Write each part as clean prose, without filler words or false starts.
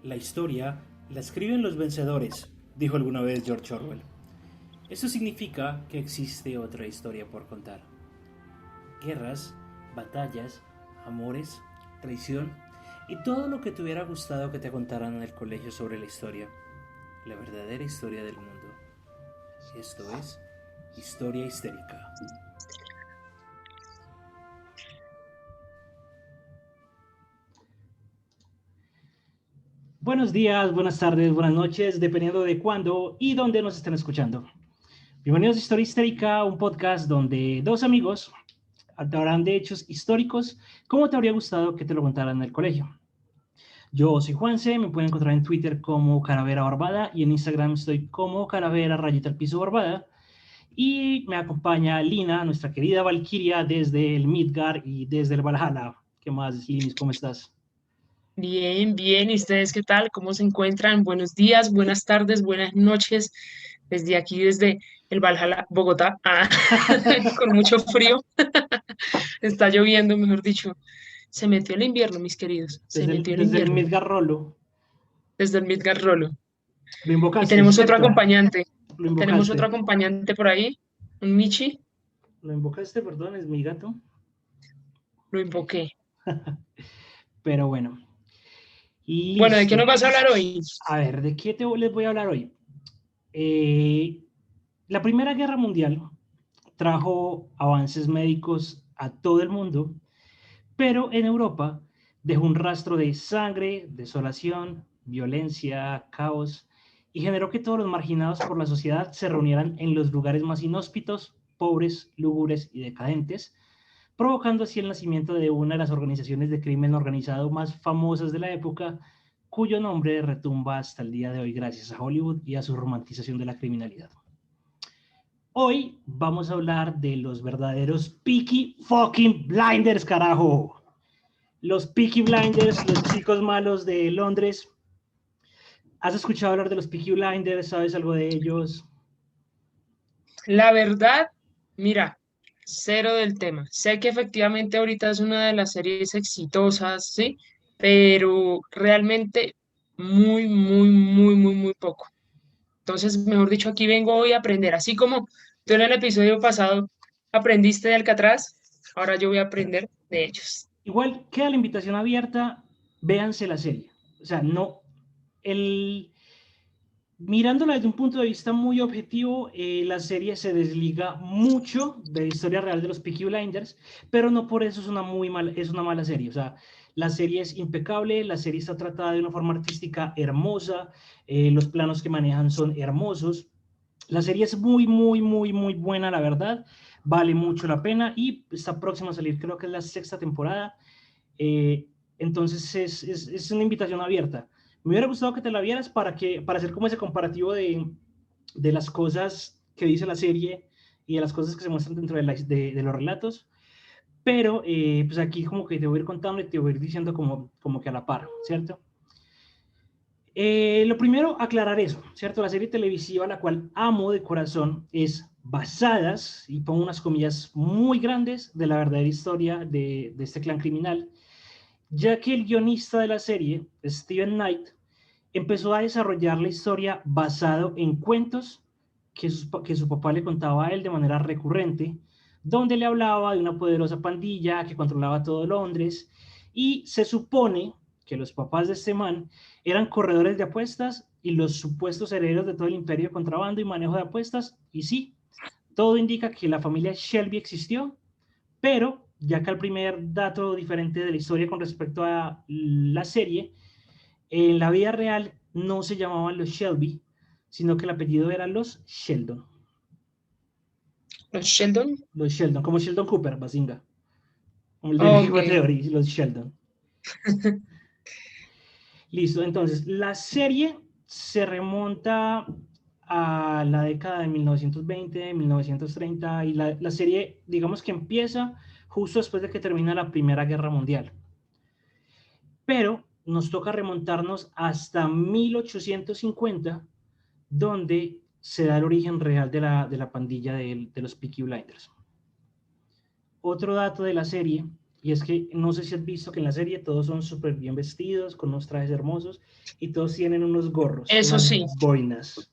La historia la escriben los vencedores, dijo alguna vez George Orwell. Eso significa que existe otra historia por contar. Guerras, batallas, amores, traición y todo lo que te hubiera gustado que te contaran en el colegio sobre la historia. La verdadera historia del mundo. Esto es Historia Histérica. Buenos días, buenas tardes, buenas noches, dependiendo de cuándo y dónde nos estén escuchando. Bienvenidos a Historia Histérica, un podcast donde dos amigos hablarán de hechos históricos como te habría gustado que te lo contaran en el colegio. Yo soy Juanse, me pueden encontrar en Twitter como Calavera Barbada y en Instagram estoy como Calavera Rayita al Piso Barbada. Y me acompaña Lina, nuestra querida Valkyria, desde el Midgard y desde el Valhalla. ¿Qué más, Linis? ¿Cómo estás? Bien, bien. ¿Y ustedes qué tal? ¿Cómo se encuentran? Buenos días, buenas tardes, buenas noches. Desde aquí, desde el Valhalla, Bogotá, con mucho frío. Está lloviendo, mejor dicho. Se metió el invierno, mis queridos. Se metió el Desde el invierno. Midgard Rolo. Desde el Midgard Rolo. Lo Y invocaste, tenemos otro ¿cierto? acompañante. Lo Tenemos otro invocaste. acompañante por ahí, un Michi. Lo invocaste, perdón, es mi gato. Lo invoqué. Pero bueno, Bueno, ¿de qué nos listo. vas a hablar hoy? A ver, ¿de qué les voy a hablar hoy? Eh, la Primera Guerra Mundial trajo avances médicos a todo el mundo, pero en Europa dejó un rastro de sangre, desolación, violencia, caos, y generó que todos los marginados por la sociedad se reunieran en los lugares más inhóspitos, pobres, lúgubres y decadentes, provocando así el nacimiento de una de las organizaciones de crimen organizado más famosas de la época, cuyo nombre retumba hasta el día de hoy gracias a Hollywood y a su romantización de la criminalidad. Hoy vamos a hablar de los verdaderos Peaky fucking Blinders, carajo. Los Peaky Blinders, los chicos malos de Londres. ¿Has escuchado hablar de los Peaky Blinders? ¿Sabes algo de ellos? La verdad, mira, cero del tema. Sé que efectivamente ahorita es una de las series exitosas, ¿sí? Pero realmente muy poco. Entonces, mejor dicho, aquí vengo hoy a aprender. Así como tú en el episodio pasado aprendiste de Alcatraz, ahora yo voy a aprender de ellos. Igual queda la invitación abierta, véanse la serie. O sea, no, el, mirándola desde un punto de vista muy objetivo, la serie se desliga mucho de la historia real de los Peaky Blinders, pero no por eso es una mala serie. O sea, la serie es impecable, la serie está tratada de una forma artística hermosa, los planos que manejan son hermosos. La serie es muy buena, la verdad. Vale mucho la pena y está próxima a salir, creo que es la sexta temporada. Eh, entonces es una invitación abierta. Me hubiera gustado que te la vieras para hacer como ese comparativo de las cosas que dice la serie y de las cosas que se muestran dentro de los relatos. Pero pues aquí como que te voy a ir contando y te voy a ir diciendo como que a la par, ¿cierto? Lo primero, aclarar eso, ¿cierto? La serie televisiva, la cual amo de corazón, es basadas, y pongo unas comillas muy grandes, de la verdadera historia de este clan criminal, ya que el guionista de la serie, Steven Knight, empezó a desarrollar la historia basado en cuentos que su papá le contaba a él de manera recurrente, donde le hablaba de una poderosa pandilla que controlaba todo Londres, y se supone que los papás de este man eran corredores de apuestas y los supuestos herederos de todo el imperio de contrabando y manejo de apuestas, y sí, todo indica que la familia Shelby existió, pero ya que el primer dato diferente de la historia con respecto a la serie, en la vida real no se llamaban los Shelby, sino que el apellido era los Sheldon. ¿Los Sheldon? Los Sheldon, como Sheldon Cooper, Basinga. Como el de Big Ok. Bang Theory, los Sheldon. Listo, entonces la serie se remonta a la década de 1920, 1930 y la serie, digamos que empieza justo después de que termina la Primera Guerra Mundial. Pero nos toca remontarnos hasta 1850, donde se da el origen real de la pandilla de los Peaky Blinders. Otro dato de la serie Y es que no sé si has visto que en la serie todos son súper bien vestidos, con unos trajes hermosos, y todos tienen unos gorros, Eso unas sí, boinas.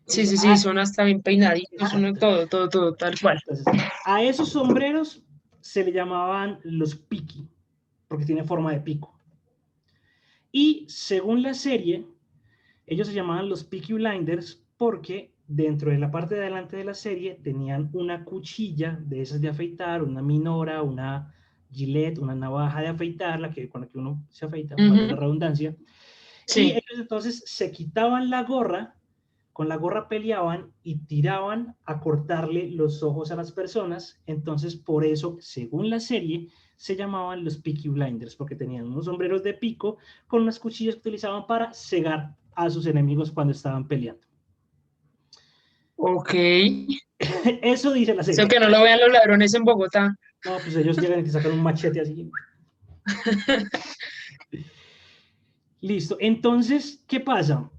sí, Listo. sí, sí, son hasta bien peinaditos, uno, Exacto. todo, todo, todo, tal cual. Entonces, a esos sombreros se le llamaban los piki, porque tiene forma de pico. Y según la serie, ellos se llamaban los Peaky Blinders porque dentro de la parte de adelante de la serie tenían una cuchilla de esas de afeitar, una minora, una gilet, una navaja de afeitar, con la que uno se afeita, valga la Ujú, redundancia. Y sí, ellos entonces se quitaban la gorra, con la gorra peleaban y tiraban a cortarle los ojos a las personas. Entonces, por eso, según la serie, se llamaban los Peaky Blinders, porque tenían unos sombreros de pico con unas cuchillas que utilizaban para cegar a sus enemigos cuando estaban peleando. ok. Eso dice la Eso serie. que no lo vean los ladrones en Bogotá. No, pues ellos llegan y te sacan un machete así. Listo. Entonces, ¿qué pasa?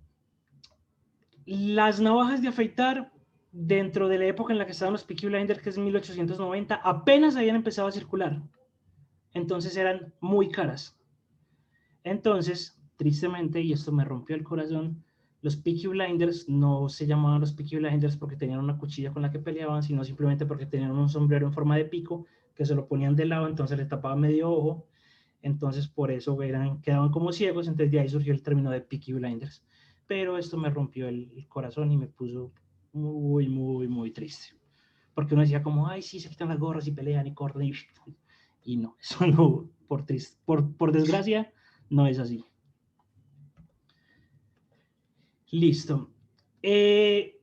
Las navajas de afeitar, dentro de la época en la que estaban los Peaky Blinders, que es 1890, apenas habían empezado a circular. Entonces eran muy caras. Entonces, tristemente, y esto me rompió el corazón, los Peaky Blinders no se llamaban los Peaky Blinders porque tenían una cuchilla con la que peleaban, sino simplemente porque tenían un sombrero en forma de pico que se lo ponían de lado, entonces les tapaba medio ojo. Entonces, por eso quedaban como ciegos. Entonces, de ahí surgió el término de Peaky Blinders. Pero esto me rompió el corazón y me puso muy, muy, muy triste. Porque uno decía como, ay, sí, se quitan las gorras y pelean y corren y no, eso no, por desgracia, no es así. Listo. Eh,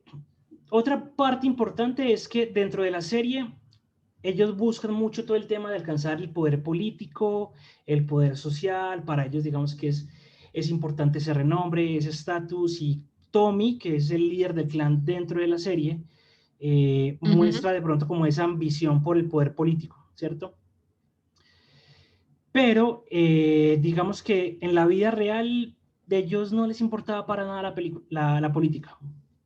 Otra parte importante es que dentro de la serie ellos buscan mucho todo el tema de alcanzar el poder político, el poder social. Para ellos, digamos que es importante ese renombre, ese estatus. Y Tommy, que es el líder del clan dentro de la serie, Ujú, muestra de pronto como esa ambición por el poder político, ¿cierto? Pero digamos que en la vida real de ellos no les importaba para nada la política.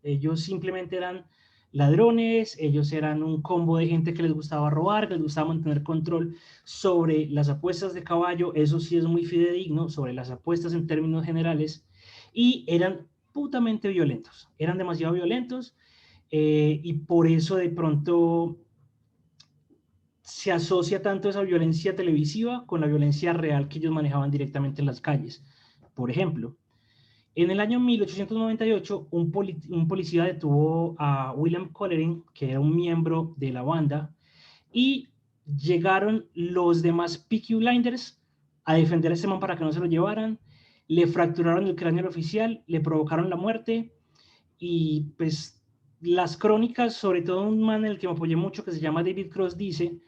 Ellos simplemente eran ladrones, ellos eran un combo de gente que les gustaba robar, que les gustaba mantener control sobre las apuestas de caballo. Eso sí es muy fidedigno, sobre las apuestas en términos generales, y eran putamente violentos, eran demasiado violentos. Y por eso de pronto se asocia tanto esa violencia televisiva con la violencia real que ellos manejaban directamente en las calles. Por ejemplo, en el año 1898, un policía detuvo a William Colleran, que era un miembro de la banda, y llegaron los demás Peaky Blinders a defender a este man para que no se lo llevaran. Le fracturaron el cráneo al oficial, le provocaron la muerte. Y pues las crónicas, sobre todo un man en el que me apoyé mucho, que se llama David Cross, dice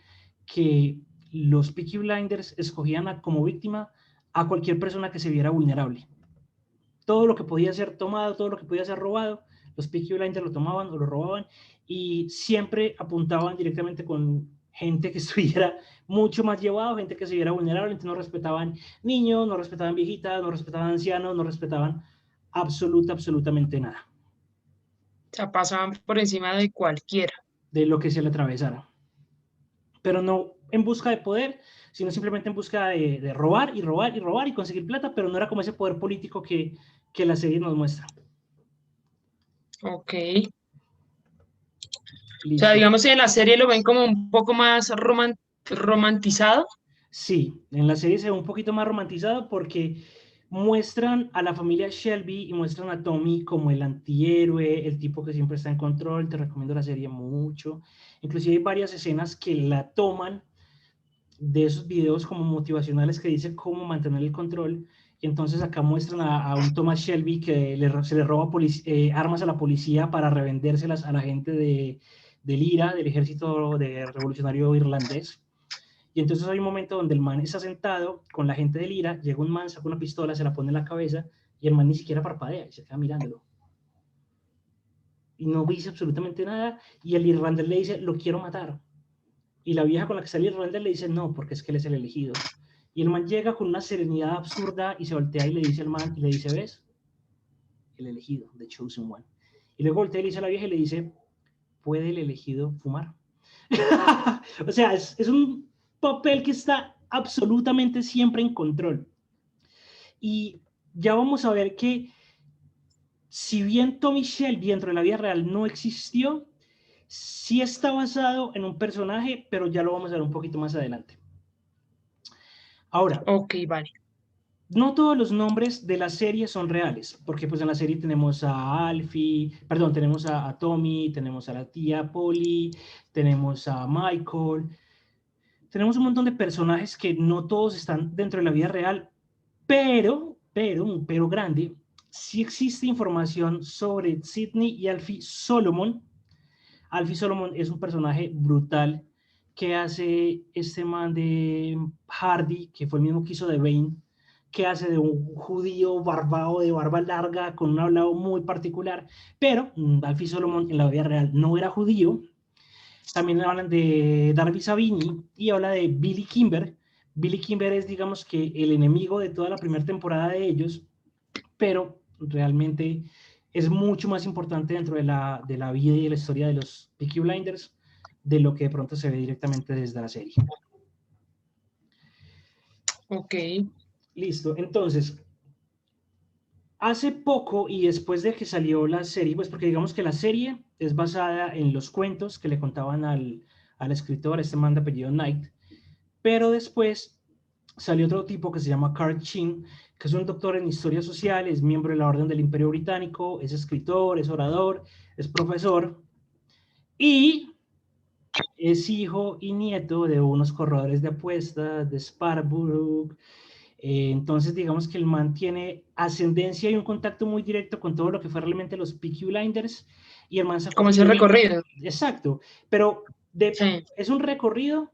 que los Peaky Blinders escogían como víctima a cualquier persona que se viera vulnerable. Todo lo que podía ser tomado, todo lo que podía ser robado, los Peaky Blinders lo tomaban o lo robaban, y siempre apuntaban directamente con gente que estuviera mucho más llevado, gente que se viera vulnerable. Entonces no respetaban niños, no respetaban viejitas, no respetaban ancianos, no respetaban absolutamente nada o sea, pasaban por encima de cualquiera. de lo que se le atravesara. Pero no en busca de poder, sino simplemente en busca de robar y robar y robar y conseguir plata, pero no era como ese poder político que la serie nos muestra. Ok. O sea, Listo. digamos que en la serie lo ven como un poco más romantizado. Sí, en la serie se ve un poquito más romantizado porque muestran a la familia Shelby y muestran a Tommy como el antihéroe, el tipo que siempre está en control. Te recomiendo la serie mucho. Inclusive hay varias escenas que la toman de esos videos como motivacionales que dice cómo mantener el control. Y entonces acá muestran a un Thomas Shelby que se le roba armas a la policía para revendérselas a la gente del IRA, del ejército revolucionario irlandés. Y entonces hay un momento donde el man está sentado con la gente del IRA, llega un man, saca una pistola, se la pone en la cabeza y el man ni siquiera parpadea y se queda mirándolo. Y no dice absolutamente nada, y el irlandés le dice, lo quiero matar. Y la vieja con la que sale Ronda le dice no, porque es que él es el elegido. Y el man llega con una serenidad absurda y se voltea y le dice al man, y le dice, ¿ves? El elegido, the chosen one. Y luego voltea y le dice a la vieja y le dice, ¿puede el elegido fumar? O sea, es un papel que está absolutamente siempre en control. Y ya vamos a ver que si bien Tommy Shelby dentro de la vida real no existió, sí está basado en un personaje, pero ya lo vamos a ver un poquito más adelante. Ahora, Ok, vale. no todos los nombres de la serie son reales, porque pues en la serie tenemos a Alfie, perdón, tenemos a Tommy, tenemos a la tía Polly, tenemos a Michael, tenemos un montón de personajes que no todos están dentro de la vida real, un pero grande, sí existe información sobre Sidney y Alfie Solomon. Alfie Solomon es un personaje brutal que hace este man de Hardy, que fue el mismo que hizo de Bane, que hace de un judío barbado de barba larga con un hablado muy particular, pero Alfie Solomon en la vida real no era judío. También hablan de Darby Savini y habla de Billy Kimber. Billy Kimber es, digamos que, el enemigo de toda la primera temporada de ellos, pero realmente es mucho más importante dentro de la vida y de la historia de los Peaky Blinders de lo que de pronto se ve directamente desde la serie. Ok. Listo, entonces, hace poco y después de que salió la serie, pues porque digamos que la serie es basada en los cuentos que le contaban al escritor, este man de apellido Knight, pero después salió otro tipo que se llama Carl Chin, que es un doctor en historia social, es miembro de la Orden del Imperio Británico, es escritor, es orador, es profesor y es hijo y nieto de unos corredores de apuestas de Sparrow. Entonces, digamos que el man tiene ascendencia y un contacto muy directo con todo lo que fue realmente los Peaky Blinders. Y el man sacó Como un ese libro. recorrido. Exacto. Pero Sí. es un recorrido,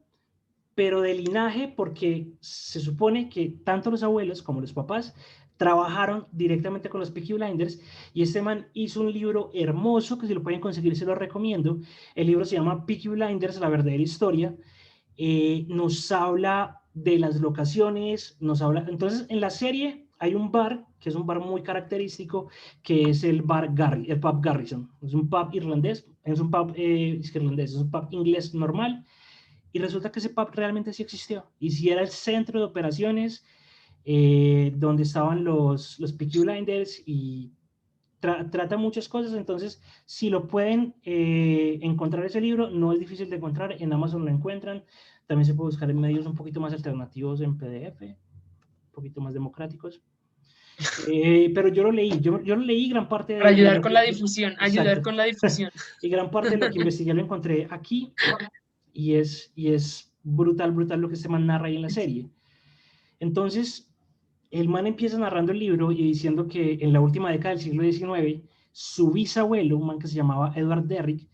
pero de linaje, porque se supone que tanto los abuelos como los papás trabajaron directamente con los Peaky Blinders y este man hizo un libro hermoso que si lo pueden conseguir se lo recomiendo. El libro se llama Peaky Blinders, la verdadera historia. Nos habla de las locaciones, nos habla, entonces en la serie hay un bar, que es un bar muy característico, que es el el pub Garrison, es un pub irlandés, es un pub irlandés, es un pub inglés normal, y resulta que ese pub realmente sí existió, y sí era el centro de operaciones, donde estaban los Peaky Blinders, y trata muchas cosas, entonces si lo pueden encontrar ese libro, no es difícil de encontrar, en Amazon lo encuentran, también se puede buscar en medios un poquito más alternativos en PDF, un poquito más democráticos, pero yo lo leí, yo lo leí gran parte Para de ayudar lo con que, la difusión, ayudar exacto, con la difusión. y gran parte de lo que investigué lo encontré aquí, y es brutal, brutal lo que este man narra ahí en la serie. Entonces, el man empieza narrando el libro y diciendo que en la última década del siglo XIX, su bisabuelo, un man que se llamaba Edward Derrick,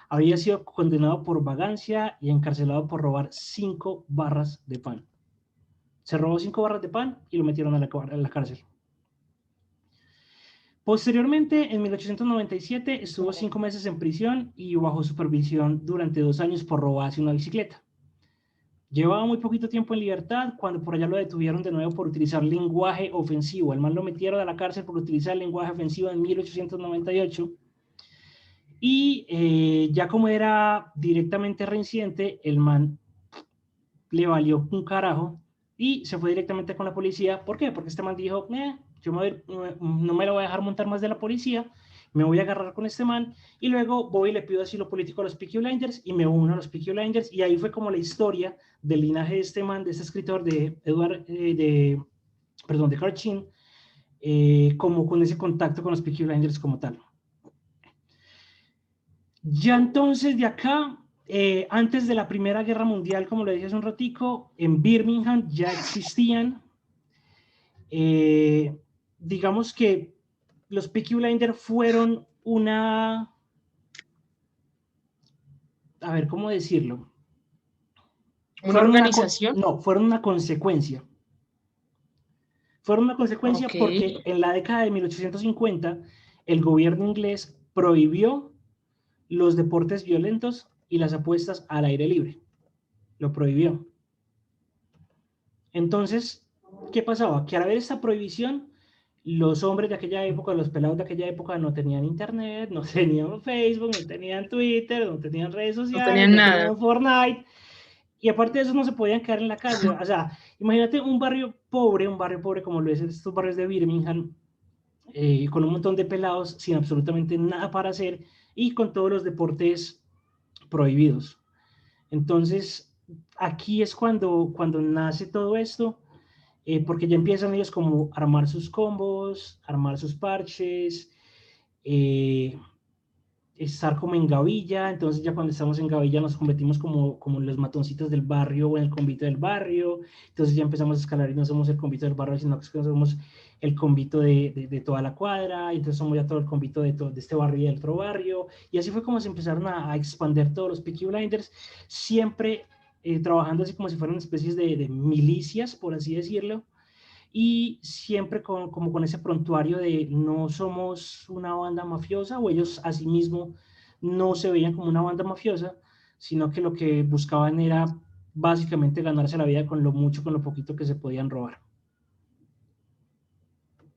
había sido condenado por vagancia y encarcelado por robar 5 barras de pan. Se robó 5 barras de pan y lo metieron a la cárcel. Posteriormente, en 1897, estuvo 5 meses en prisión y bajo supervisión durante 2 años por robarse una bicicleta. Llevaba muy poquito tiempo en libertad cuando por allá lo detuvieron de nuevo por utilizar lenguaje ofensivo. El man lo metieron a la cárcel por utilizar lenguaje ofensivo en 1898. Y ya como era directamente reincidente, el man le valió un carajo y se fue directamente con la policía. ¿Por qué? Porque este man dijo, yo no me lo voy a dejar montar más de la policía, me voy a agarrar con este man y luego voy y le pido asilo político a los Peaky Blinders y me uno a los Peaky Blinders y ahí fue como la historia del linaje de este man, de este escritor de de Carl Chin, como con ese contacto con los Peaky Blinders como tal. Ya entonces de acá, antes de la Primera Guerra Mundial, como lo dije hace un ratico, en Birmingham ya existían, digamos que los Peaky Blinders fueron a ver, ¿cómo decirlo? ¿Una organización? No, fueron una consecuencia. Fueron una consecuencia Ok. porque en la década de 1850 el gobierno inglés prohibió los deportes violentos y las apuestas al aire libre. Lo prohibió. Entonces, ¿qué pasaba? Que al haber esta prohibición, los hombres de aquella época, los pelados de aquella época no tenían internet, no tenían Facebook, no tenían Twitter, no tenían redes No sociales, tenían no nada. tenían Fortnite. Y aparte de eso no se podían quedar en la calle. O sea, imagínate un barrio pobre como lo es estos barrios de Birmingham, con un montón de pelados sin absolutamente nada para hacer y con todos los deportes prohibidos. Entonces, aquí es cuando nace todo esto, porque ya empiezan ellos como a armar sus combos, armar sus parches, eh, estar como en gavilla. Entonces ya cuando estamos en gavilla nos convertimos como los matoncitos del barrio o en el convito del barrio. Entonces ya empezamos a escalar y no somos el convito del barrio, sino que somos el convito de toda la cuadra. Y entonces somos ya todo el convito de este barrio y del otro barrio. Y así fue como se empezaron a expandir todos los Peaky Blinders, siempre trabajando así como si fueran especies de milicias, por así decirlo, y siempre como con ese prontuario de no somos una banda mafiosa, o ellos asimismo no se veían como una banda mafiosa, sino que lo que buscaban era básicamente ganarse la vida con lo mucho, con lo poquito que se podían robar.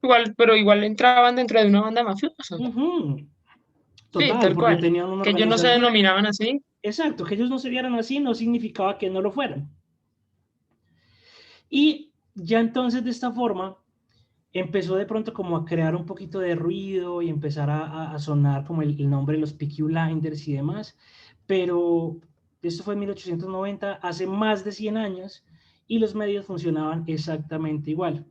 Igual, pero igual entraban dentro de una banda mafiosa. Ujú. Sí, Total, tal porque cual. tenían una Que ellos no se organización. denominaban así. Exacto, que ellos no se vieran así no significaba que no lo fueran. Y ya entonces de esta forma empezó de pronto como a crear un poquito de ruido y empezar a sonar como el nombre de los Peaky Blinders y demás, pero esto fue en 1890, hace más de 100 años, y los medios funcionaban exactamente igual.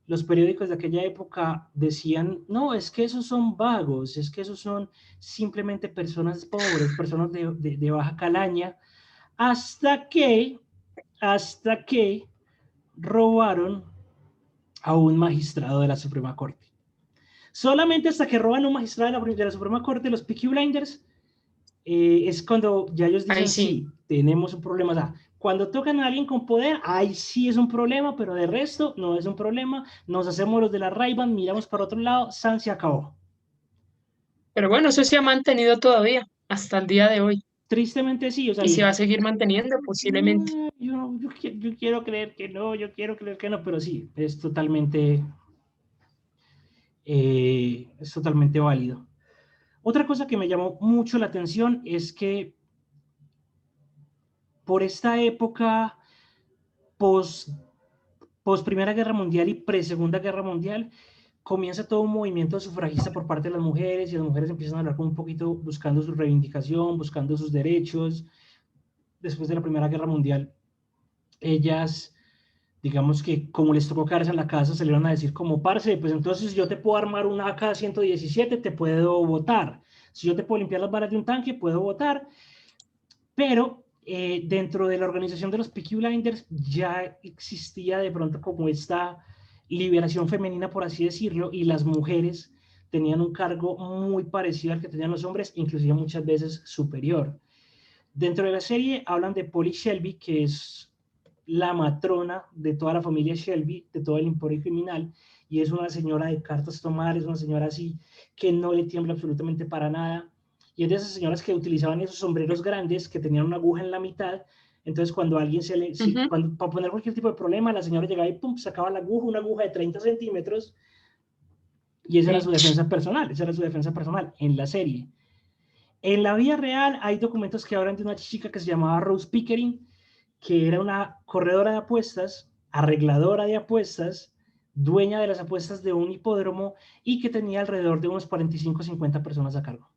Los periódicos de aquella época decían, no, es que esos son vagos, es que esos son simplemente personas pobres, personas de baja calaña, hasta que, hasta que robaron a un magistrado de la Suprema Corte. Solamente hasta que roban a un magistrado de la Suprema Corte, los Peaky Blinders, es cuando ya ellos Ahí dicen, sí. sí, tenemos un problema. O sea, cuando tocan a alguien con poder, ahí sí es un problema, pero de resto no es un problema. Nos hacemos los de la Ray-Ban, miramos para otro lado, San se acabó. Pero bueno, eso se ha mantenido todavía hasta el día de hoy. Tristemente sí, o sea, Y se va a seguir manteniendo posiblemente. yo quiero creer que no, yo quiero creer que no, pero sí, es totalmente válido. Otra cosa que me llamó mucho la atención es que por esta época, post, post Primera Guerra Mundial y pre Segunda Guerra Mundial, comienza todo un movimiento sufragista por parte de las mujeres, y las mujeres empiezan a hablar como un poquito buscando su reivindicación, buscando sus derechos. Después de la Primera Guerra Mundial, ellas, digamos que como les tocó quedarse en la casa, salieron a decir como, parce, pues entonces yo te puedo armar una AK-117, te puedo votar. Si yo te puedo limpiar las balas de un tanque, puedo votar. Pero dentro de la organización de los Peaky Blinders ya existía de pronto como esta liberación femenina, por así decirlo, y las mujeres tenían un cargo muy parecido al que tenían los hombres, inclusive muchas veces superior. Dentro de la serie hablan de Polly Shelby, que es la matrona de toda la familia Shelby, de todo el emporio criminal, y es una señora de cartas tomar, es una señora así que no le tiembla absolutamente para nada, y es de esas señoras que utilizaban esos sombreros grandes que tenían una aguja en la mitad. Entonces cuando alguien Ujú. para poner cualquier tipo de problema, la señora llegaba y pum, sacaba la aguja, una aguja de 30 centímetros, y esa era Sí. su defensa personal, esa era su defensa personal en la serie. En la vida real hay documentos que hablan de una chica que se llamaba Rose Pickering, que era una corredora de apuestas, arregladora de apuestas, dueña de las apuestas de un hipódromo, y que tenía alrededor de unos 45 o 50 personas a cargo.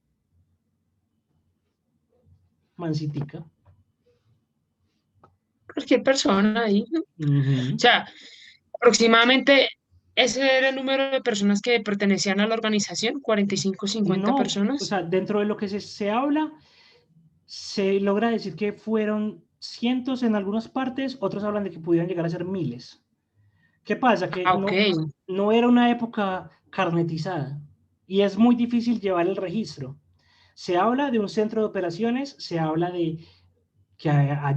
Mancitica. Cualquier persona ahí, ¿no? O Uh-huh. sea, aproximadamente ese era el número de personas que pertenecían a la organización, 45, 50 No, o personas. sea, dentro de lo que se habla, se logra decir que fueron cientos en algunas partes, otros hablan de que pudieran llegar a ser miles. ¿Qué pasa? Que Ah, ok. no era una época carnetizada y es muy difícil llevar el registro. Se habla de un centro de operaciones, se habla de que allá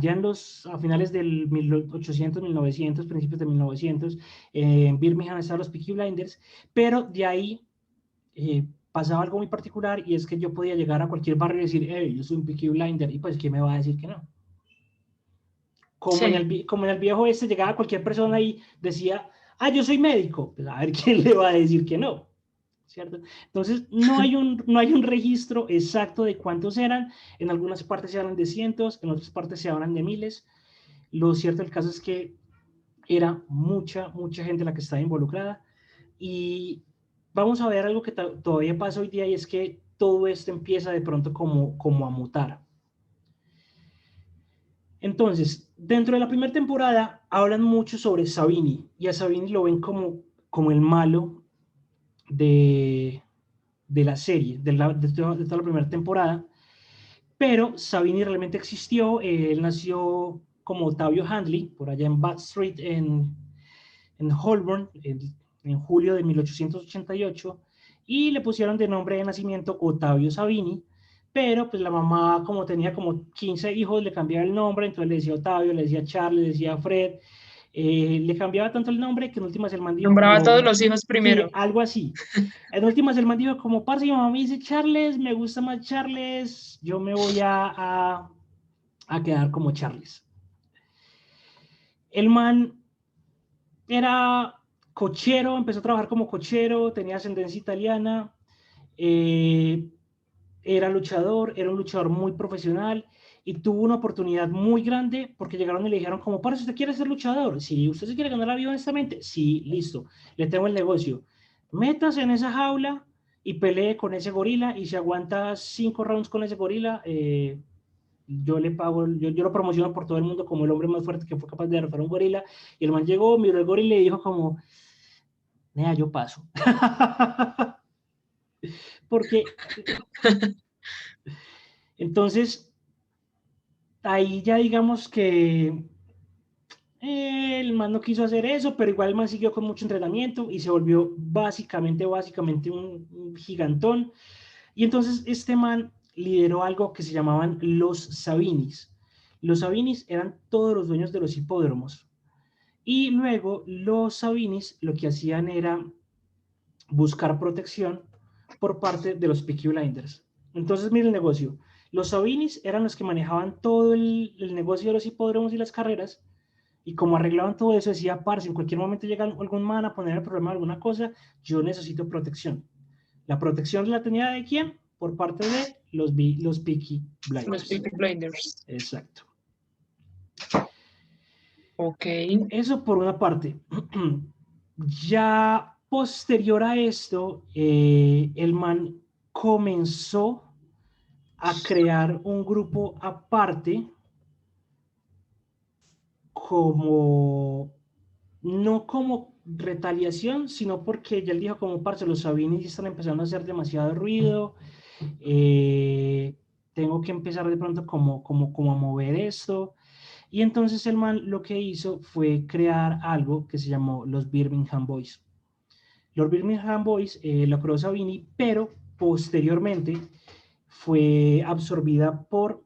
a finales del 1800, 1900, principios de 1900, en Birmingham estaban los Peaky Blinders, pero de ahí pasaba algo muy particular, y es que yo podía llegar a cualquier barrio y decir, hey, yo soy un Peaky Blinder, y pues, ¿quién me va a decir que no? Sí, Como en el viejo este, llegaba cualquier persona y decía, ah, yo soy médico, pues a ver quién le va a decir que no, ¿cierto? Entonces, no hay un registro exacto de cuántos eran. En algunas partes se hablan de cientos, en otras partes se hablan de miles, Lo cierto del caso es que era mucha gente la que estaba involucrada, y vamos a ver algo que todavía pasa hoy día, y es que todo esto empieza de pronto como a mutar. Entonces, dentro de la primera temporada hablan mucho sobre Sabini, y a Sabini lo ven como el malo de la serie, de toda la primera temporada, pero Sabini realmente existió. Él nació como Otavio Handley, por allá en Bath Street, en Holborn, en julio de 1888, y le pusieron de nombre de nacimiento Otavio Sabini, pero pues la mamá, como tenía como 15 hijos, le cambiaba el nombre, entonces le decía Otavio, le decía Charles, le decía Fred, le cambiaba tanto el nombre que en últimas el man dijo Nombraba a todos como, los hijos sí, primero. algo así. En últimas el man dijo como, parce, mi mamá me dice Charles, me gusta más Charles, yo me voy a quedar como Charles. El man era cochero, empezó a trabajar como cochero, tenía ascendencia italiana, eh, era un luchador muy profesional, y tuvo una oportunidad muy grande porque llegaron y le dijeron como, para, ¿usted quiere ser luchador? Si usted se quiere ganar la vida honestamente, sí, listo, le tengo el negocio. Métase en esa jaula y pelee con ese gorila, y si aguanta 5 rounds con ese gorila, yo le pago, yo lo promociono por todo el mundo como el hombre más fuerte que fue capaz de derrotar a un gorila. Y el man llegó, miró el gorila y le dijo como, nea, yo paso. Porque entonces ahí ya digamos que el man no quiso hacer eso, pero igual el man siguió con mucho entrenamiento y se volvió básicamente un gigantón. Y entonces este man lideró algo que se llamaban los Sabinis. Los Sabinis eran todos los dueños de los hipódromos. Y luego los Sabinis lo que hacían era buscar protección por parte de los Peaky Blinders. Entonces, mire el negocio. Los Sabinis eran los que manejaban todo el negocio de los hipódromos y las carreras, y como arreglaban todo eso, decía, parce, en cualquier momento llega algún man a poner el problema de alguna cosa, yo necesito protección. La protección la tenía de quién? Por parte de los Peaky Los Blinders. Peaky Blinders. Exacto. Ok. Eso por una parte. Ya posterior a esto, el man comenzó a crear un grupo aparte, como no como retaliación, sino porque ya él dijo como, parce, los Sabinis están empezando a hacer demasiado ruido, eh, tengo que empezar de pronto como a mover esto. Y entonces el man lo que hizo fue crear algo que se llamó los Birmingham Boys. Los Birmingham Boys lo creó Sabini, pero posteriormente fue absorbida por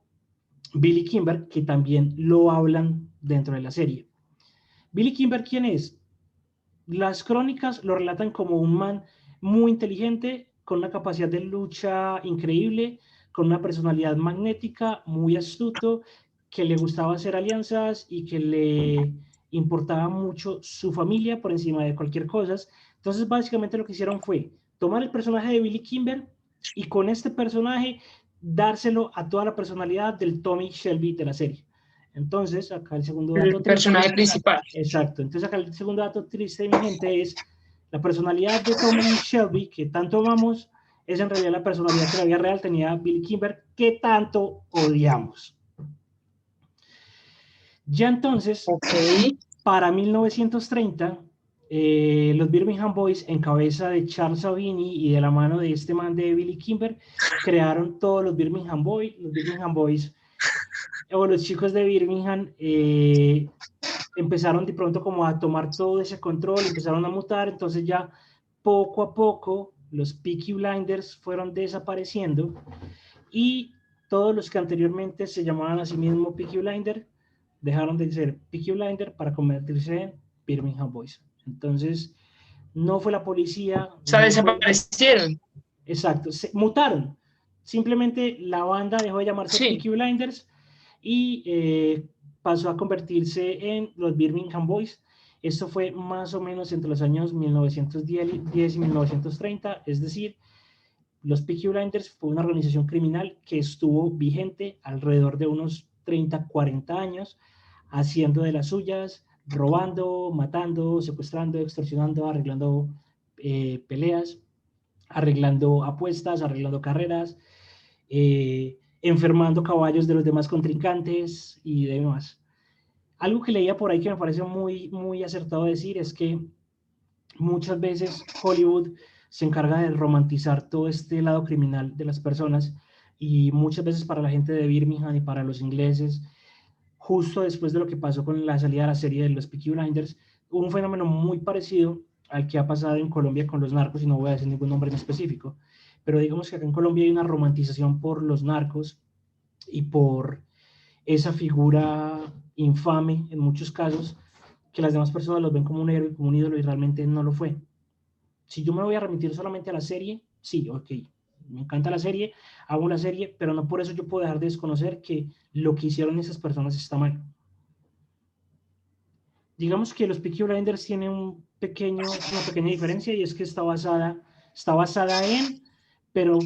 Billy Kimber, que también lo hablan dentro de la serie. Billy Kimber, ¿quién es? Las crónicas lo relatan como un man muy inteligente, con una capacidad de lucha increíble, con una personalidad magnética, muy astuto, que le gustaba hacer alianzas y que le importaba mucho su familia por encima de cualquier cosa. Entonces, básicamente lo que hicieron fue tomar el personaje de Billy Kimber y con este personaje dárselo a toda la personalidad del Tommy Shelby de la serie. Entonces, acá el segundo dato El triste, personaje principal. exacto, entonces acá el segundo dato triste, mi gente, es la personalidad de Tommy Shelby, que tanto amamos, es en realidad la personalidad que en la vida real tenía Billy Kimber, que tanto odiamos. Ya entonces, Ok. para 1930, los Birmingham Boys, en cabeza de Charles Sabini y de la mano de este man de Billy Kimber, crearon todos los Birmingham Boys. Los Birmingham Boys, o los chicos de Birmingham, empezaron de pronto como a tomar todo ese control, empezaron a mutar. Entonces ya poco a poco los Peaky Blinders fueron desapareciendo, y todos los que anteriormente se llamaban a sí mismos Peaky Blinder dejaron de ser Peaky Blinder para convertirse en Birmingham Boys. Entonces, no fue la policía, O sea, no fue... desaparecieron. Exacto, se mutaron. Simplemente la banda dejó de llamarse Sí. Peaky Blinders y pasó a convertirse en los Birmingham Boys. Esto fue más o menos entre los años 1910 y 1930, es decir, los Peaky Blinders fue una organización criminal que estuvo vigente alrededor de unos 30, 40 años, haciendo de las suyas, robando, matando, secuestrando, extorsionando, arreglando peleas, arreglando apuestas, arreglando carreras, enfermando caballos de los demás contrincantes y demás. Algo que leía por ahí que me parece muy acertado decir es que muchas veces Hollywood se encarga de romantizar todo este lado criminal de las personas y muchas veces para la gente de Birmingham y para los ingleses, justo después de lo que pasó con la salida de la serie de los Peaky Blinders, hubo un fenómeno muy parecido al que ha pasado en Colombia con los narcos, y no voy a decir ningún nombre en específico, pero digamos que acá en Colombia hay una romantización por los narcos y por esa figura infame en muchos casos, que las demás personas los ven como un héroe, como un ídolo, y realmente no lo fue. Si yo me voy a remitir solamente a la serie, sí, ok, me encanta la serie, hago la serie, pero no por eso yo puedo dejar de desconocer que lo que hicieron esas personas está mal. Digamos que los Peaky Blinders tienen una pequeña diferencia, y es que está basada en, pero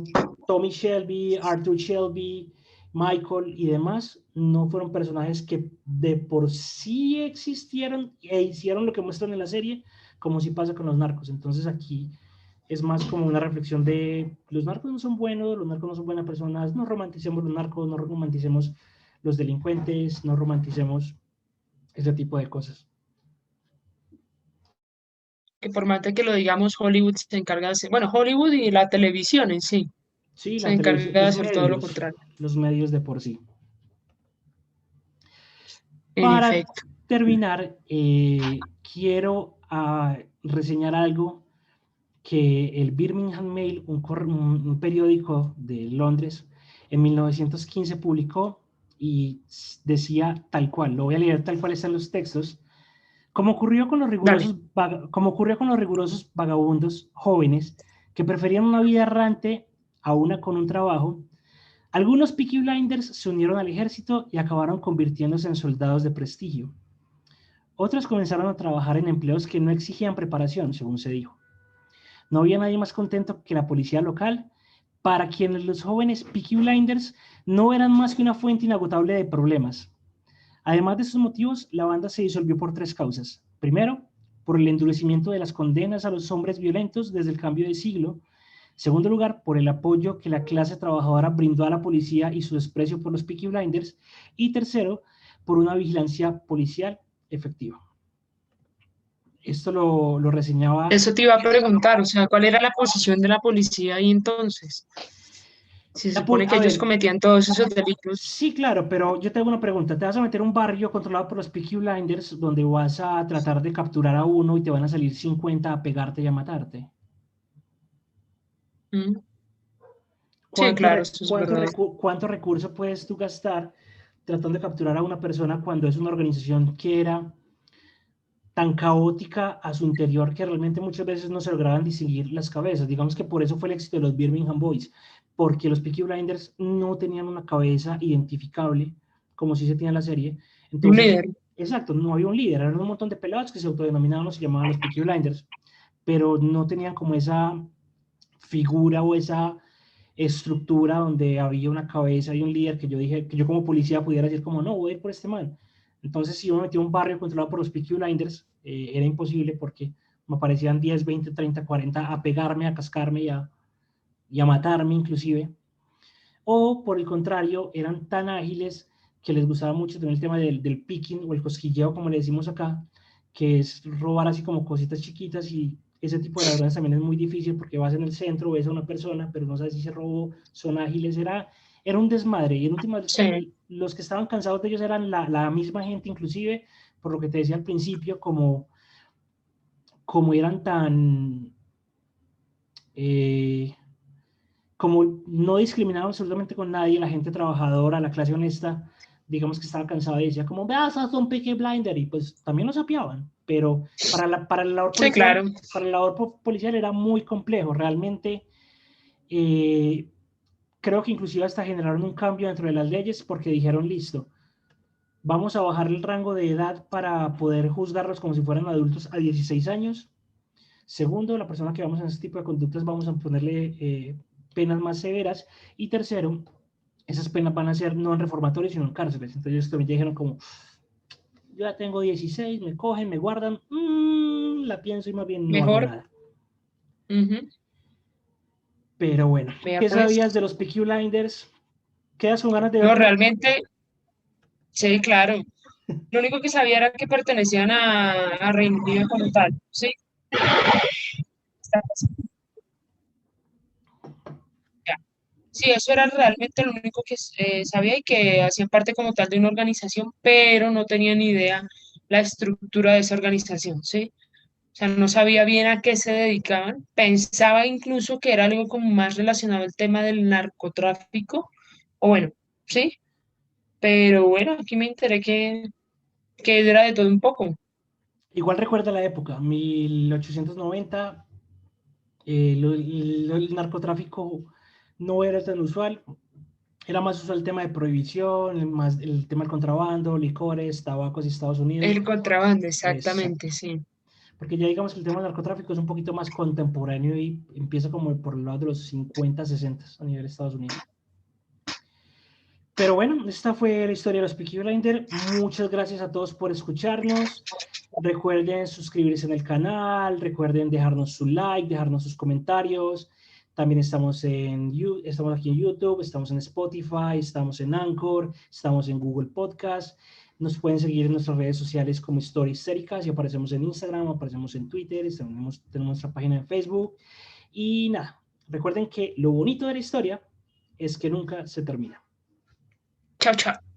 Tommy Shelby, Arthur Shelby, Michael y demás no fueron personajes que de por sí existieron e hicieron lo que muestran en la serie, como si pasa con los narcos. Entonces aquí es más como una reflexión de los narcos no son buenos, los narcos no son buenas personas, no romanticemos los narcos, no romanticemos los delincuentes, no romanticemos ese tipo de cosas. Que por más de que lo digamos, Hollywood se encarga de hacer, bueno, Hollywood y la televisión en sí, Sí, se la televisión, encarga de hacer todo lo contrario. los medios de por sí. En Para efecto. terminar, quiero reseñar algo que el Birmingham Mail, un periódico de Londres, en 1915 publicó, y decía tal cual, lo voy a leer tal cual están los textos. Dale. Como ocurrió con los rigurosos vagabundos jóvenes que preferían una vida errante a una con un trabajo, algunos Peaky Blinders se unieron al ejército y acabaron convirtiéndose en soldados de prestigio. Otros comenzaron a trabajar en empleos que no exigían preparación, según se dijo. No había nadie más contento que la policía local, para quienes los jóvenes Peaky Blinders no eran más que una fuente inagotable de problemas. Además de esos motivos, la banda se disolvió por tres causas. Primero, por el endurecimiento de las condenas a los hombres violentos desde el cambio de siglo. Segundo lugar, por el apoyo que la clase trabajadora brindó a la policía y su desprecio por los Peaky Blinders. Y tercero, por una vigilancia policial efectiva. Esto lo reseñaba. Eso te iba a preguntar, o sea, ¿cuál era la posición de la policía ahí entonces? Si se supone que A ellos ver, cometían todos esos delitos. sí, claro, pero yo te hago una pregunta. ¿Te vas a meter a un barrio controlado por los Peaky Blinders donde vas a tratar de capturar a uno y te van a salir 50 a pegarte y a matarte? ¿Mm? Sí, claro, eso es verdad. ¿Cuánto recurso puedes tú gastar tratando de capturar a una persona cuando es una organización que era tan caótica a su interior que realmente muchas veces no se lograban distinguir las cabezas? Digamos que por eso fue el éxito de los Birmingham Boys, porque los Peaky Blinders no tenían una cabeza identificable como si se tenía en la serie. Un Entonces, líder. exacto, no había un líder, eran un montón de pelados que se autodenominaban o se llamaban los Peaky Blinders, pero no tenían como esa figura o esa estructura donde había una cabeza y un líder que yo dije, que yo como policía pudiera decir como, no, voy a ir por este man. Entonces, si yo me metí a un barrio controlado por los Peaky Blinders, era imposible porque me aparecían 10, 20, 30, 40 a pegarme, a cascarme y a matarme inclusive. O por el contrario, eran tan ágiles que les gustaba mucho tener el tema del picking o el cosquilleo, como le decimos acá, que es robar así como cositas chiquitas, y ese tipo de ladrones también es muy difícil porque vas en el centro, ves a una persona, pero no sabes si se robó, son ágiles, era un desmadre, y en últimas Sí. los que estaban cansados de ellos eran la misma gente, inclusive, por lo que te decía al principio, como eran tan... Eh, como no discriminaban absolutamente con nadie, la gente trabajadora, la clase honesta, digamos que estaba cansada y decía como, veas, sos un Peaky Blinder, y pues también los apiaban, pero para la labor Sí, claro. policial era muy complejo, realmente. Creo que inclusive hasta generaron un cambio dentro de las leyes porque dijeron, listo, vamos a bajar el rango de edad para poder juzgarlos como si fueran adultos a 16 años. Segundo, la persona que vamos en ese tipo de conductas vamos a ponerle penas más severas. Y tercero, esas penas van a ser no en reformatorios, sino en cárceles. Entonces ellos también dijeron como, yo ya tengo 16, me cogen, me guardan, la pienso y más bien no hago Mejor. nada. Ujú. Pero bueno, Vea ¿qué pues. sabías de los Peaky Blinders? ¿Quedas con ganas de No, verlo? realmente, sí, claro. Lo único que sabía era que pertenecían a Reino Unido como tal. Sí, ya. Sí, eso era realmente lo único que sabía y que hacían parte como tal de una organización, pero no tenía ni idea la estructura de esa organización, ¿sí? O sea, no sabía bien a qué se dedicaban. Pensaba incluso que era algo como más relacionado al tema del narcotráfico, o bueno, sí, pero bueno, aquí me enteré que era de todo un poco. Igual recuerda la época, 1890, el narcotráfico no era tan usual, era más usual el tema de prohibición, más el tema del contrabando, licores, tabacos y Estados Unidos. El contrabando, exactamente, Exacto. sí. Porque ya digamos que el tema del narcotráfico es un poquito más contemporáneo y empieza como por el lado de los 50, 60 a nivel de Estados Unidos. Pero bueno, esta fue la historia de los Peaky Blinders. Muchas gracias a todos por escucharnos. Recuerden suscribirse en el canal, recuerden dejarnos su like, dejarnos sus comentarios. También estamos aquí en YouTube, estamos en Spotify, estamos en Anchor, estamos en Google Podcast. Nos pueden seguir en nuestras redes sociales como Stories Séricas y aparecemos en Instagram, aparecemos en Twitter, tenemos nuestra página en Facebook. Y nada, recuerden que lo bonito de la historia es que nunca se termina. Chao, chao.